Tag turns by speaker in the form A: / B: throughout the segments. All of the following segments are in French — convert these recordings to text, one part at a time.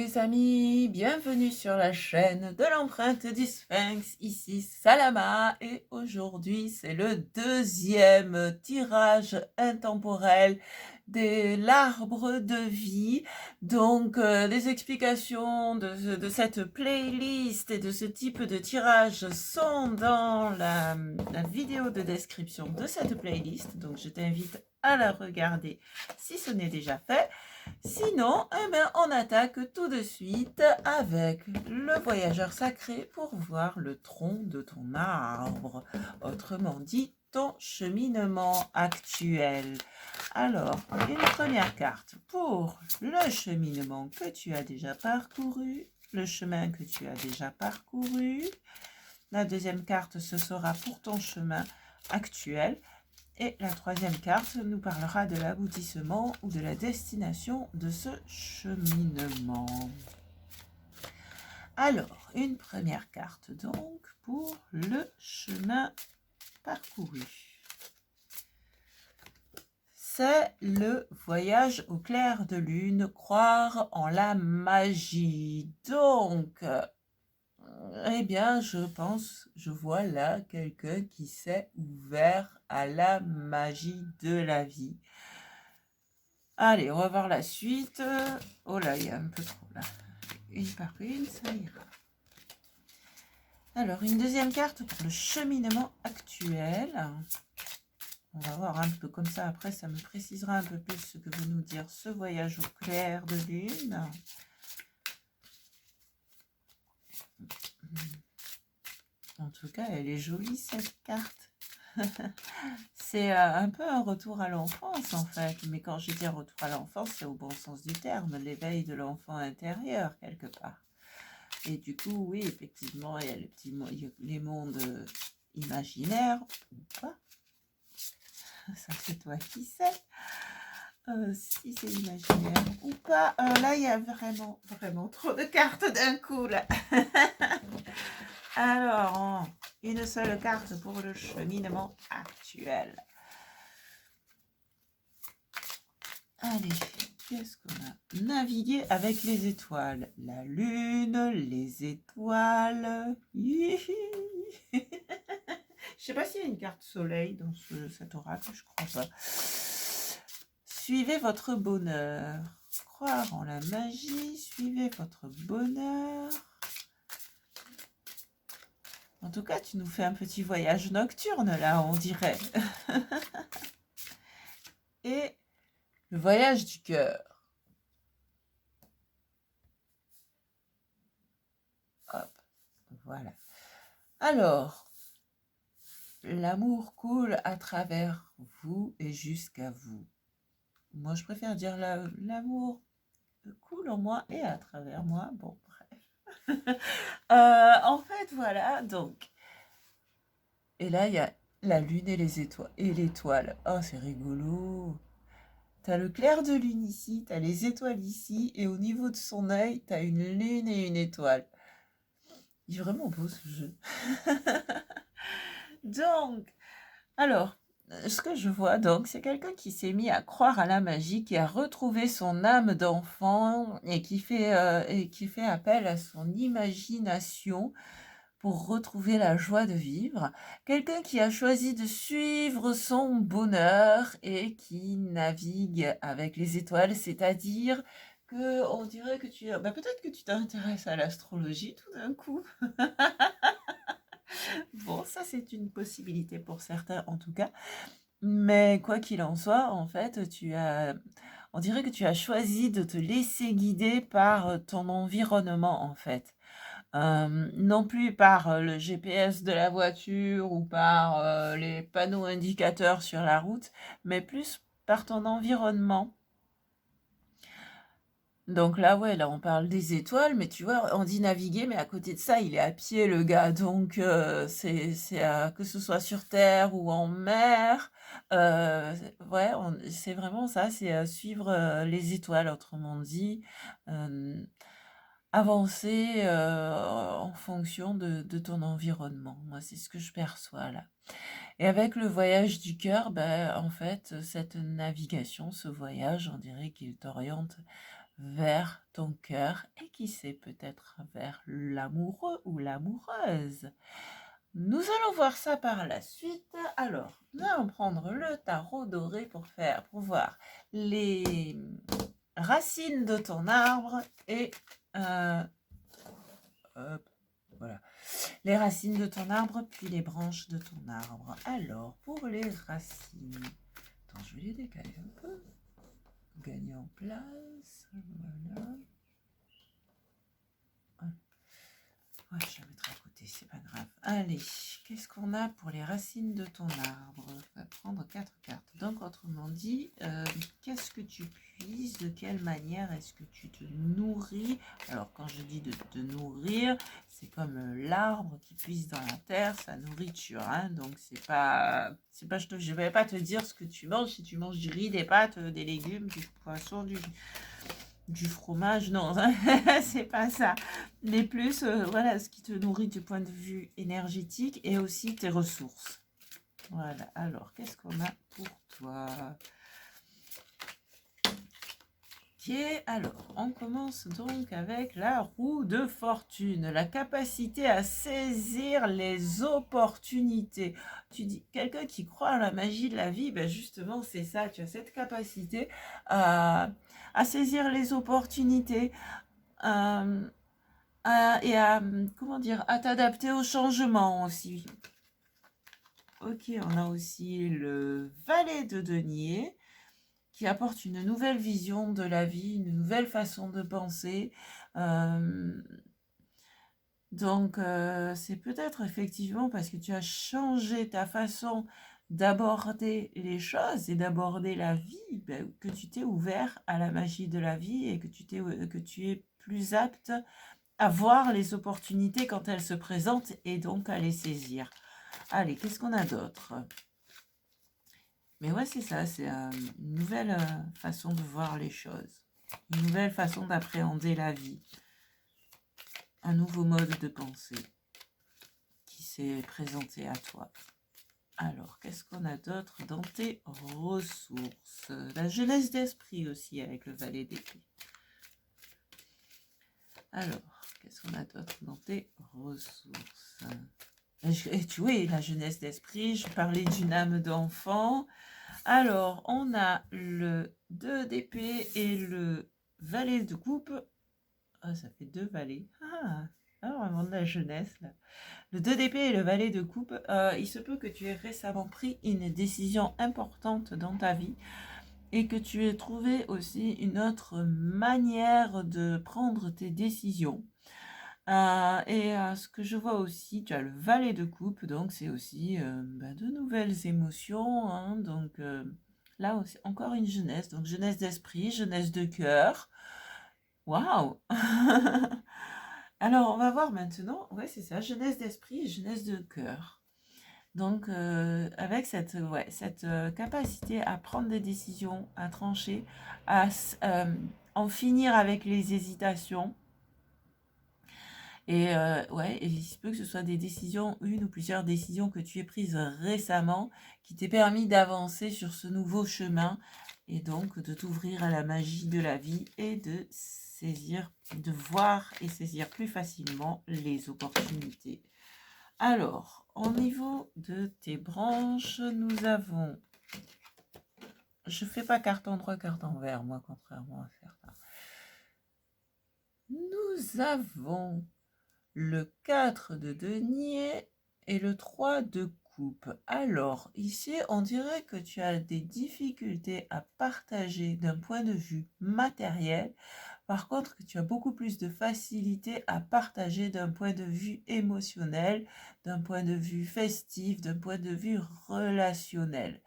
A: les amis, bienvenue sur la chaîne de l'empreinte du Sphinx, ici Salama et aujourd'hui c'est le deuxième tirage intemporel de l'arbre de vie. Donc les explications de cette playlist et de ce type de tirage sont dans la vidéo de description de cette playlist, donc je t'invite à la regarder si ce n'est déjà fait. Sinon, on attaque tout de suite avec le voyageur sacré pour voir le tronc de ton arbre, autrement dit ton cheminement actuel. Alors, une première carte pour le cheminement que tu as déjà parcouru, le chemin que tu as déjà parcouru. La deuxième carte, ce sera pour ton chemin actuel. Et la troisième carte nous parlera de l'aboutissement ou de la destination de ce cheminement. Alors, une première carte donc pour le chemin parcouru. C'est le voyage au clair de lune, croire en la magie. Donc, eh bien, je vois là quelqu'un qui s'est ouvert à la magie de la vie. Allez, on va voir la suite. Oh là, il y a un peu trop là. Une par une, ça ira. Alors, une deuxième carte pour le cheminement actuel. On va voir un peu comme ça. Après, ça me précisera un peu plus ce que veut nous dire ce voyage au clair de lune. En tout cas, elle est jolie cette carte. C'est un peu un retour à l'enfance en fait. Mais quand je dis un retour à l'enfance, c'est au bon sens du terme. L'éveil de l'enfant intérieur quelque part. Et du coup, oui, effectivement, il y a les mondes imaginaires ou pas. Ça, c'est toi qui sais. Si c'est imaginaire ou pas. Là, il y a vraiment, vraiment trop de cartes d'un coup, là. Alors, une seule carte pour le cheminement actuel. Allez, qu'est-ce qu'on a? Naviguer avec les étoiles. La lune, les étoiles. Je sais pas s'il y a une carte soleil dans cet oracle, je crois pas. Suivez votre bonheur. Croire en la magie, suivez votre bonheur. En tout cas, tu nous fais un petit voyage nocturne là, on dirait. Et le voyage du cœur. Hop, voilà. Alors, l'amour coule à travers vous et jusqu'à vous. Moi, je préfère dire l'amour coule en moi et à travers moi. Bon, bref. En fait, voilà, donc. Et là, il y a la lune et les étoiles. Et l'étoile. Oh, c'est rigolo. T'as le clair de lune ici, t'as les étoiles ici, et au niveau de son œil, t'as une lune et une étoile. Il est vraiment beau ce jeu. Donc, alors, ce que je vois donc, c'est quelqu'un qui s'est mis à croire à la magie, qui a retrouvé son âme d'enfant et qui fait appel à son imagination pour retrouver la joie de vivre. Quelqu'un qui a choisi de suivre son bonheur et qui navigue avec les étoiles, c'est-à-dire que on dirait que peut-être que tu t'intéresses à l'astrologie tout d'un coup. Bon, ça c'est une possibilité pour certains en tout cas. Mais quoi qu'il en soit, en fait, on dirait que tu as choisi de te laisser guider par ton environnement en fait. Non plus par le GPS de la voiture ou par les panneaux indicateurs sur la route, mais plus par ton environnement. Donc là, ouais, là on parle des étoiles, mais tu vois, on dit naviguer, mais à côté de ça, il est à pied le gars. Donc que ce soit sur terre ou en mer, ouais, c'est vraiment ça, c'est suivre les étoiles, autrement dit. Avancer en fonction de ton environnement. Moi, c'est ce que je perçois là. Et avec le voyage du cœur, en fait, cette navigation, ce voyage, on dirait qu'il t'oriente vers ton cœur et qui sait peut-être vers l'amoureux ou l'amoureuse. Nous allons voir ça par la suite. Alors, nous allons prendre le tarot doré pour voir les racines de ton arbre et hop, voilà, les racines de ton arbre puis les branches de ton arbre. Alors, pour les racines, attends, je vais les décaler un peu, gagner en place, voilà. Ouais, je vais mettre à côté, c'est pas grave. Allez, qu'est-ce qu'on a pour les racines de ton arbre? On va prendre 4 cartes. Donc, autrement dit, qu'est-ce que tu puises? De quelle manière est-ce que tu te nourris? Alors, quand je dis de te nourrir, c'est comme l'arbre qui puise dans la terre, sa nourriture. Hein, donc, je vais pas te dire ce que tu manges. Si tu manges du riz, des pâtes, des légumes, du poisson, du fromage, non, c'est pas ça. Mais plus, voilà, ce qui te nourrit du point de vue énergétique et aussi tes ressources. Voilà, alors, qu'est-ce qu'on a pour toi? Ok, alors, on commence donc avec la roue de fortune, la capacité à saisir les opportunités. Tu dis, quelqu'un qui croit à la magie de la vie, ben justement, c'est ça, tu as cette capacité à saisir les opportunités, et à, comment dire, à t'adapter au changement aussi. Ok, on a aussi le valet de denier qui apporte une nouvelle vision de la vie, une nouvelle façon de penser. Donc, c'est peut-être effectivement parce que tu as changé ta façon d'aborder les choses et d'aborder la vie, ben, que tu t'es ouvert à la magie de la vie et que tu es plus apte à voir les opportunités quand elles se présentent et donc à les saisir. Allez, qu'est-ce qu'on a d'autre? Mais ouais, c'est ça, c'est une nouvelle façon de voir les choses, une nouvelle façon d'appréhender la vie, un nouveau mode de pensée qui s'est présenté à toi. Alors, qu'est-ce qu'on a d'autre dans tes ressources? La jeunesse d'esprit aussi avec le valet d'épée. Alors, qu'est-ce qu'on a d'autre dans tes ressources? Oui, la jeunesse d'esprit, je parlais d'une âme d'enfant. Alors, on a le 2 d'épée et le valet de coupe. Ah, ça fait 2 valets. Vraiment de la jeunesse, là. Le 2 d'épée et le valet de coupe, il se peut que tu aies récemment pris une décision importante dans ta vie et que tu aies trouvé aussi une autre manière de prendre tes décisions. Ce que je vois aussi, tu as le valet de coupe, donc c'est aussi de nouvelles émotions. Hein, donc là aussi, encore une jeunesse, donc jeunesse d'esprit, jeunesse de cœur. Waouh! Alors, on va voir maintenant, ouais, c'est ça, jeunesse d'esprit et jeunesse de cœur. Donc, avec cette capacité à prendre des décisions, à trancher, à en finir avec les hésitations. Et ouais, et il se peut que ce soit des décisions, une ou plusieurs décisions que tu aies prises récemment, qui t'aient permis d'avancer sur ce nouveau chemin et donc de t'ouvrir à la magie de la vie et de voir et saisir plus facilement les opportunités. Alors, au niveau de tes branches, nous avons... Je fais pas carte en droit, carte en vert, moi, contrairement à certains. Nous avons le 4 de denier et le 3 de coupe. Alors, ici, on dirait que tu as des difficultés à partager d'un point de vue matériel. Par contre, que tu as beaucoup plus de facilité à partager d'un point de vue émotionnel, d'un point de vue festif, d'un point de vue relationnel.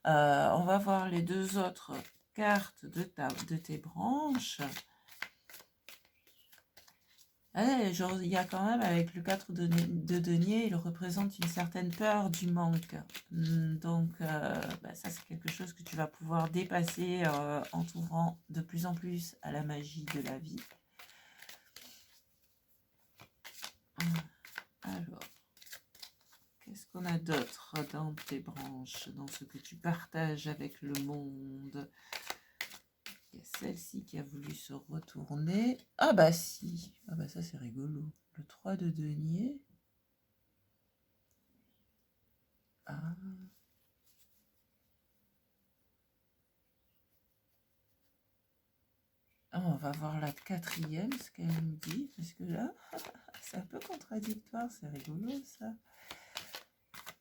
A: On va voir les deux autres cartes de tes branches. Genre, il y a quand même, avec le 4 de denier, il représente une certaine peur du manque. Donc, ça, c'est quelque chose que tu vas pouvoir dépasser en t'ouvrant de plus en plus à la magie de la vie. Alors, qu'est-ce qu'on a d'autre dans tes branches, dans ce que tu partages avec le monde? celle-ci qui a voulu se retourner. Ah bah si. Ah bah ça c'est rigolo. Le 3 de denier. Ah. Ah, on va voir la quatrième, ce qu'elle me dit. Parce que là, c'est un peu contradictoire. C'est rigolo ça.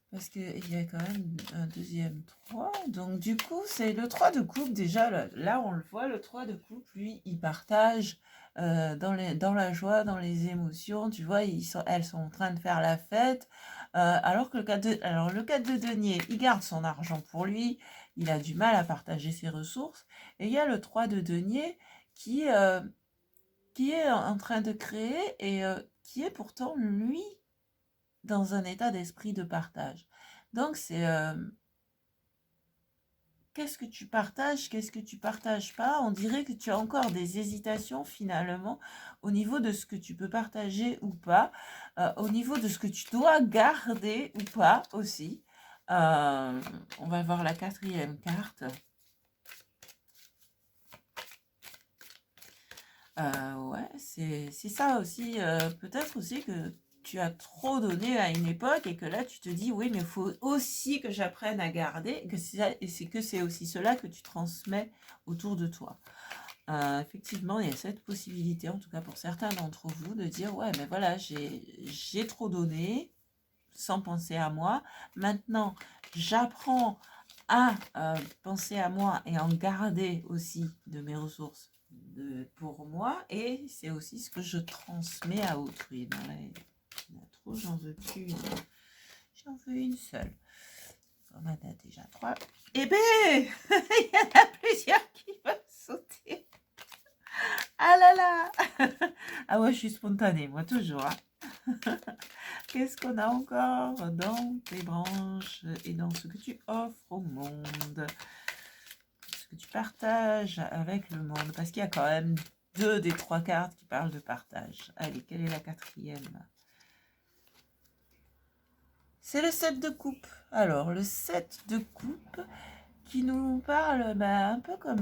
A: Parce qu'il y a quand même un deuxième 3. Donc, du coup, c'est le 3 de coupe. Déjà, là, on le voit, le 3 de coupe, lui, il partage dans la joie, dans les émotions. Tu vois, elles sont en train de faire la fête. Alors que le 4 de denier, il garde son argent pour lui. Il a du mal à partager ses ressources. Et il y a le 3 de denier qui est en train de créer et qui est pourtant, lui, dans un état d'esprit de partage. Donc, c'est qu'est-ce que tu partages, qu'est-ce que tu partages pas. On dirait que tu as encore des hésitations finalement au niveau de ce que tu peux partager ou pas, au niveau de ce que tu dois garder ou pas aussi. On va voir la quatrième carte. Ouais, c'est ça aussi. Peut-être aussi que tu as trop donné à une époque et que là tu te dis oui, mais il faut aussi que j'apprenne à garder, et que c'est aussi cela que tu transmets autour de toi. Effectivement, il y a cette possibilité, en tout cas pour certains d'entre vous, de dire ouais, mais voilà, j'ai trop donné sans penser à moi. Maintenant, j'apprends à penser à moi et en garder aussi de mes ressources pour moi, et c'est aussi ce que je transmets à autrui. Dans il y en a trop, j'en veux plus une. J'en veux une seule. On en a déjà 3. Eh ben, il y en a plusieurs qui vont sauter. Ah là là. Ah ouais, je suis spontanée, moi, toujours. Hein. Qu'est-ce qu'on a encore dans tes branches et dans ce que tu offres au monde, ce que tu partages avec le monde? Parce qu'il y a quand même 2 des 3 cartes qui parlent de partage. Allez, quelle est la quatrième? C'est le 7 de coupe. Alors, le 7 de coupe qui nous parle un peu comme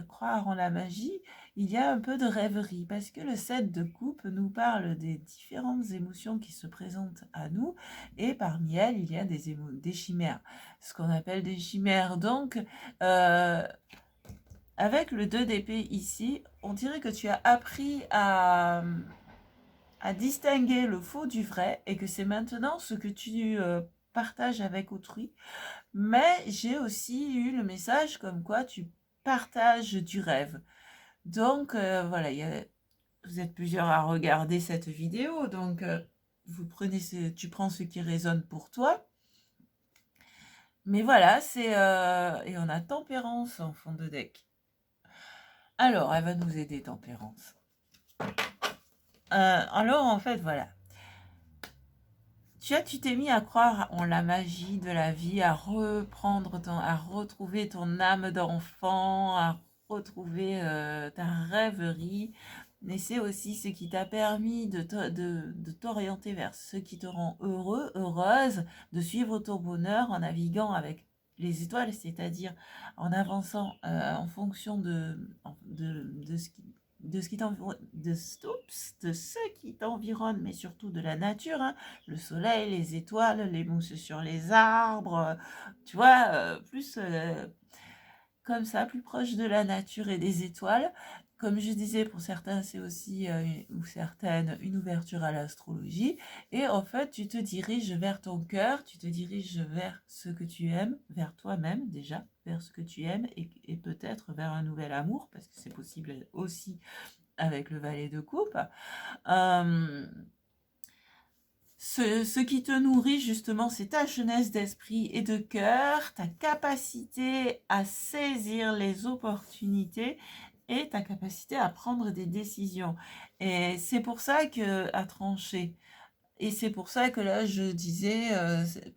A: croire en la magie, il y a un peu de rêverie, parce que le 7 de coupe nous parle des différentes émotions qui se présentent à nous, et parmi elles, il y a des chimères, ce qu'on appelle des chimères. Donc, avec le 2 d'épée ici, on dirait que tu as appris à distinguer le faux du vrai, et que c'est maintenant ce que tu partages avec autrui. Mais j'ai aussi eu le message comme quoi tu partages du rêve. Donc voilà, vous êtes plusieurs à regarder cette vidéo, donc tu prends ce qui résonne pour toi. Mais voilà, et on a Tempérance en fond de deck. Alors, elle va nous aider, Tempérance. Alors, en fait, voilà. Tu t'es mis à croire en la magie de la vie, à retrouver ton âme d'enfant, à retrouver ta rêverie. Mais c'est aussi ce qui t'a permis de t'orienter vers ce qui te rend heureux, heureuse, de suivre ton bonheur en naviguant avec les étoiles, c'est-à-dire en avançant en fonction de ce qui t'environne, mais surtout de la nature, hein, le soleil, les étoiles, les mousses sur les arbres, tu vois, plus comme ça, plus proche de la nature et des étoiles. Comme je disais, pour certains, c'est aussi, ou certaines, une ouverture à l'astrologie. Et en fait, tu te diriges vers ton cœur, tu te diriges vers ce que tu aimes, vers toi-même déjà, vers ce que tu aimes, et peut-être vers un nouvel amour, parce que c'est possible aussi avec le valet de coupe. Ce qui te nourrit justement, c'est ta jeunesse d'esprit et de cœur, ta capacité à saisir les opportunités et ta capacité à prendre des décisions. Et c'est pour ça que à trancher. Et c'est pour ça que là, je disais,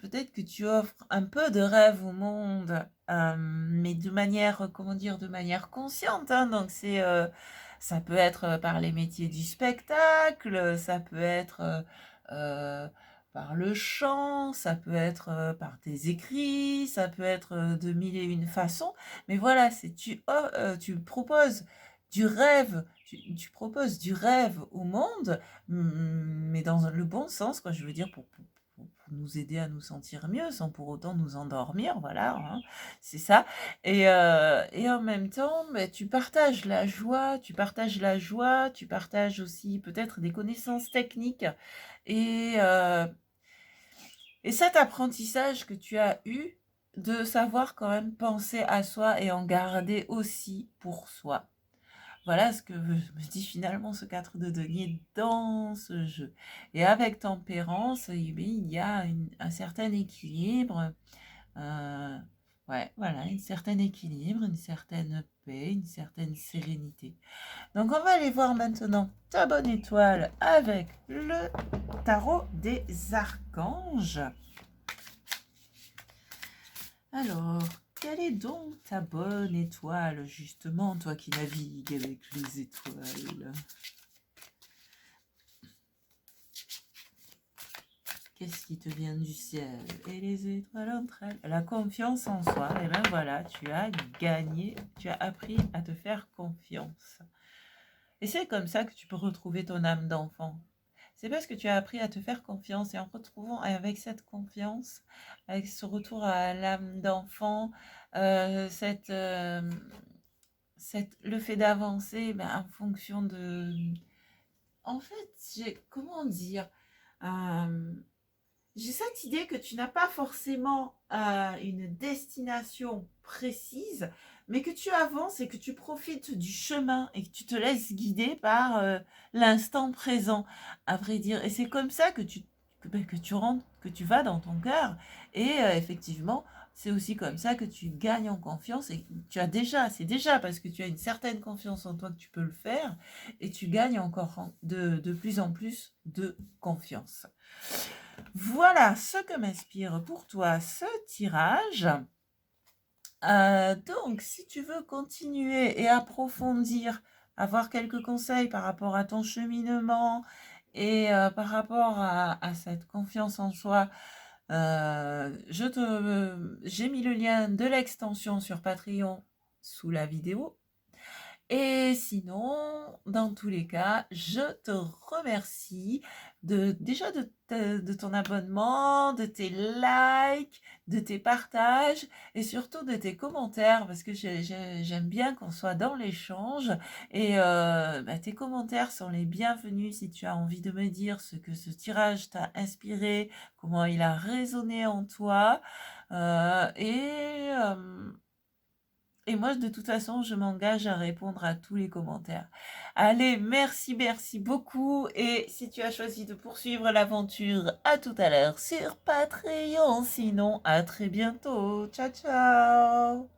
A: peut-être que tu offres un peu de rêve au monde, mais de manière, comment dire, de manière consciente. Hein. Donc, ça peut être par les métiers du spectacle, ça peut être par le chant, ça peut être par tes écrits, ça peut être de mille et une façons. Mais voilà, tu proposes du rêve, tu proposes du rêve au monde, mais dans le bon sens, quoi. Je veux dire, pour nous aider à nous sentir mieux, sans pour autant nous endormir, voilà, hein, c'est ça. Et en même temps, mais tu partages la joie, tu partages aussi peut-être des connaissances techniques et, euh, et cet apprentissage que tu as eu de savoir quand même penser à soi et en garder aussi pour soi. Voilà ce que me dit finalement ce 4 de denier dans ce jeu. Et avec tempérance, eh bien, il y a un certain équilibre. Ouais, voilà, un certain équilibre, une certaine paix, une certaine sérénité. Donc on va aller voir maintenant ta bonne étoile avec le tarot des archanges. Alors, quelle est donc ta bonne étoile, justement, toi qui navigues avec les étoiles? Qu'est-ce qui te vient du ciel? Et les étoiles entre elles. La confiance en soi. Et bien voilà, tu as gagné, tu as appris à te faire confiance. Et c'est comme ça que tu peux retrouver ton âme d'enfant. C'est parce que tu as appris à te faire confiance et en retrouvant avec cette confiance, avec ce retour à l'âme d'enfant, le fait d'avancer en fonction de... En fait, comment dire j'ai cette idée que tu n'as pas forcément une destination précise, mais que tu avances et que tu profites du chemin et que tu te laisses guider par l'instant présent, à vrai dire. Et c'est comme ça que tu rentres, que tu vas dans ton cœur. Et effectivement, c'est aussi comme ça que tu gagnes en confiance. Et c'est déjà parce que tu as une certaine confiance en toi que tu peux le faire. Et tu gagnes encore de plus en plus de confiance. Voilà ce que m'inspire pour toi ce tirage. Donc, si tu veux continuer et approfondir, avoir quelques conseils par rapport à ton cheminement et par rapport à cette confiance en soi, j'ai mis le lien de l'extension sur Patreon sous la vidéo. Et sinon, dans tous les cas, je te remercie déjà de ton abonnement, de tes likes, de tes partages et surtout de tes commentaires parce que j'aime bien qu'on soit dans l'échange et tes commentaires sont les bienvenus si tu as envie de me dire ce que ce tirage t'a inspiré, comment il a résonné en toi euh, et... euh, et moi, de toute façon, je m'engage à répondre à tous les commentaires. Allez, merci beaucoup. Et si tu as choisi de poursuivre l'aventure, à tout à l'heure sur Patreon. Sinon, à très bientôt. Ciao, ciao.